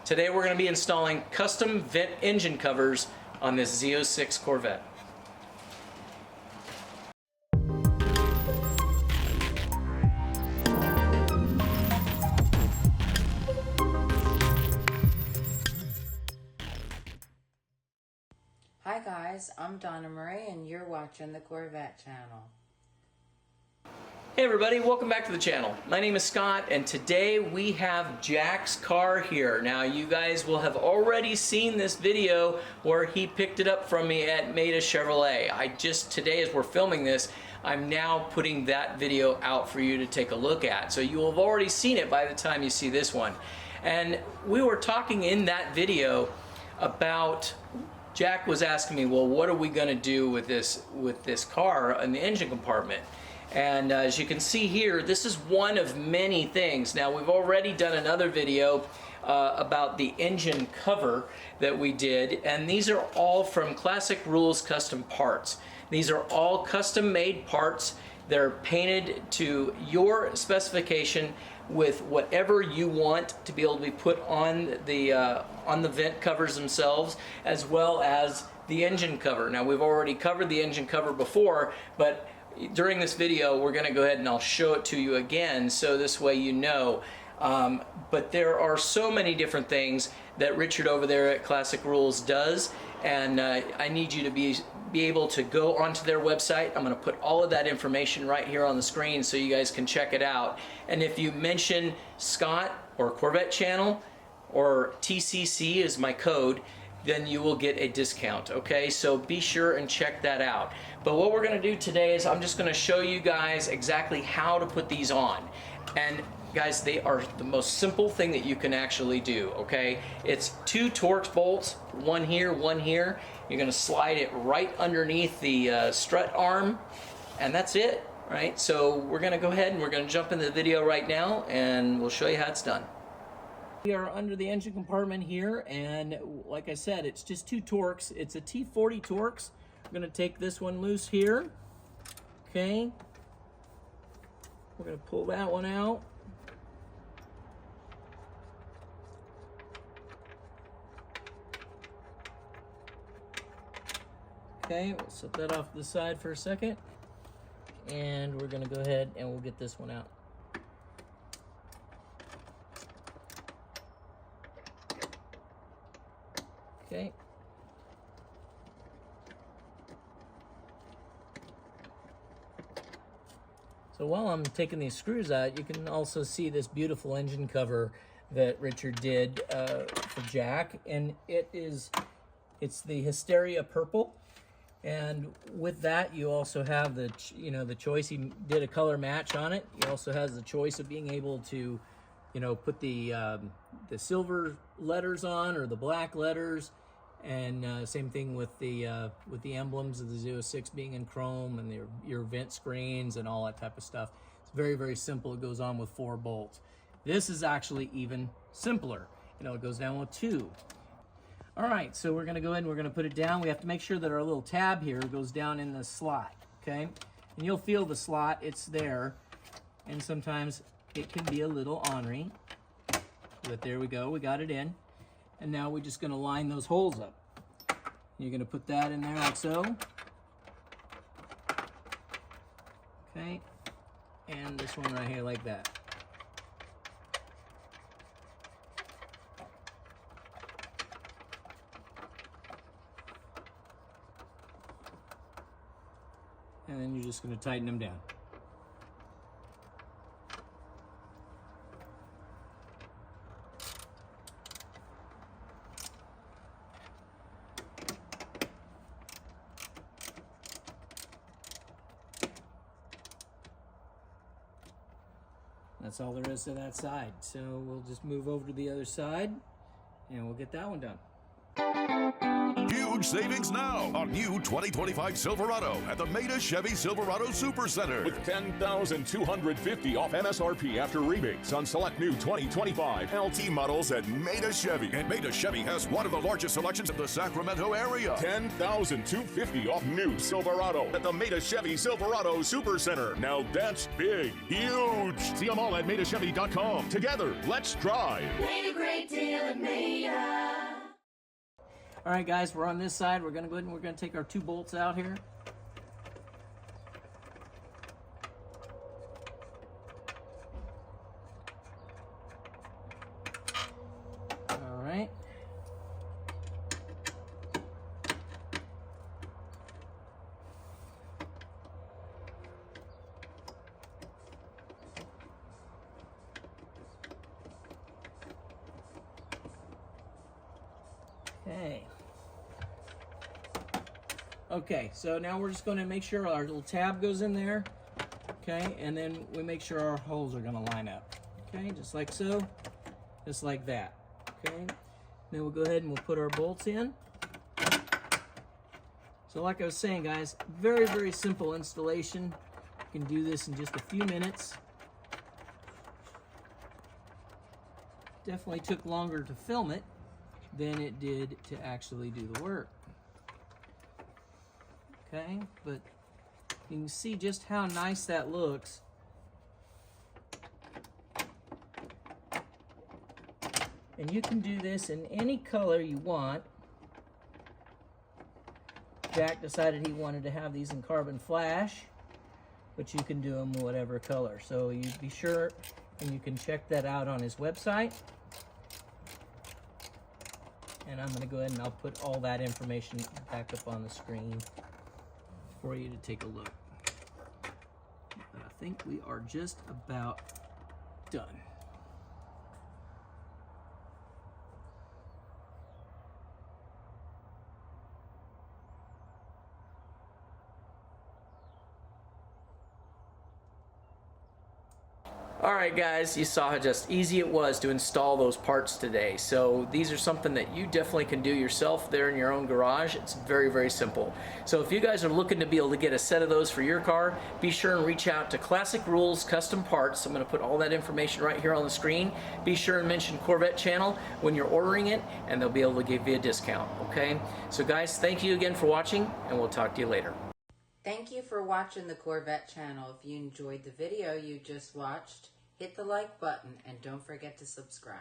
Today we're going to be installing custom vent engine covers on this Z06 Corvette. Hi guys, I'm Donna Marie and you're watching the Corvette channel. Hey everybody, welcome back to the channel. My name is Scott and today we have Jack's car here. Now you guys will have already seen this video where he picked it up from me at Meta Chevrolet. Today as we're filming this, I'm now putting that video out for you to take a look at. So you will have already seen it by the time you see this one. And we were talking in that video about, Jack was asking me, well, what are we going to do with this car in the engine compartment? And as you can see here, this is one of many things. Now, we've already done another video about the engine cover that we did, and these are all from Classic Rules Custom Parts. These are all custom-made parts. They're painted to your specification with whatever you want to be able to be put on the vent covers themselves, as well as the engine cover. Now, we've already covered the engine cover before, but during this video, we're going to go ahead and I'll show it to you again, so this way you know. But there are so many different things that Richard over there at Classic Rules does, and I need you to be able to go onto their website. I'm going to put all of that information right here on the screen so you guys can check it out. And if you mention Scott or Corvette Channel or TCC is my code, then you will get a discount, okay? So be sure and check that out. But what we're gonna do today is I'm just gonna show you guys exactly how to put these on. And guys, they are the most simple thing that you can actually do, okay? It's 2 Torx bolts, one here, one here. You're gonna slide it right underneath the strut arm, and that's it, right? So we're gonna go ahead and we're gonna jump into the video right now, and we'll show you how it's done. We are under the engine compartment here, and like I said, it's just 2 Torx. It's a T40 Torx. We're going to take this one loose here. Okay. We're going to pull that one out. Okay, we'll set that off to the side for a second. And we're going to go ahead and we'll get this one out. Okay. So while I'm taking these screws out, you can also see this beautiful engine cover that Richard did for Jack, and it's the Hysteria Purple. And with that, you also have the choice. He did a color match on it. He also has the choice of being able to, put the silver letters on or the black letters. And same thing with the emblems of the Z06 being in chrome and your vent screens and all that type of stuff. It's very, very simple. It goes on with 4 bolts. This is actually even simpler. It goes down with 2. All right, so we're going to go ahead and we're going to put it down. We have to make sure that our little tab here goes down in the slot, okay? And you'll feel the slot. It's there. And sometimes it can be a little ornery. But there we go. We got it in. And now we're just going to line those holes up. You're going to put that in there like so. Okay. And this one right here like that. And then you're just going to tighten them down. That's all there is to that side. So we'll just move over to the other side and we'll get that one done. You huge savings now on new 2025 Silverado at the Maida Chevy Silverado Supercenter. With $10,250 off MSRP after rebates on select new 2025 LT models at Maida Chevy. And Maida Chevy has one of the largest selections in the Sacramento area. $10,250 off new Silverado at the Maida Chevy Silverado Supercenter. Now that's big, huge. See them all at MaidaChevy.com. Together, let's drive. Made a great deal at Maida. All right, guys, we're on this side. We're going to go ahead and we're going to take our 2 bolts out here. All right. Okay, so now we're just going to make sure our little tab goes in there, okay, and then we make sure our holes are going to line up, okay, just like so, just like that, okay. Then we'll go ahead and we'll put our bolts in. So like I was saying, guys, very, very simple installation. You can do this in just a few minutes. Definitely took longer to film it than it did to actually do the work. Okay, but you can see just how nice that looks. And you can do this in any color you want. Jack decided he wanted to have these in carbon flash, but you can do them whatever color. So you be sure and you can check that out on his website. And I'm going to go ahead and I'll put all that information back up on the screen for you to take a look. But I think we are just about done. Alright guys, you saw how just easy it was to install those parts today. So these are something that you definitely can do yourself there in your own garage. It's very, very simple. So if you guys are looking to be able to get a set of those for your car, be sure and reach out to Classic Rules Custom Parts. I'm going to put all that information right here on the screen. Be sure and mention Corvette Channel when you're ordering it, and they'll be able to give you a discount, okay? So guys, thank you again for watching, and we'll talk to you later. Thank you for watching the Corvette channel. If you enjoyed the video you just watched, hit the like button and don't forget to subscribe.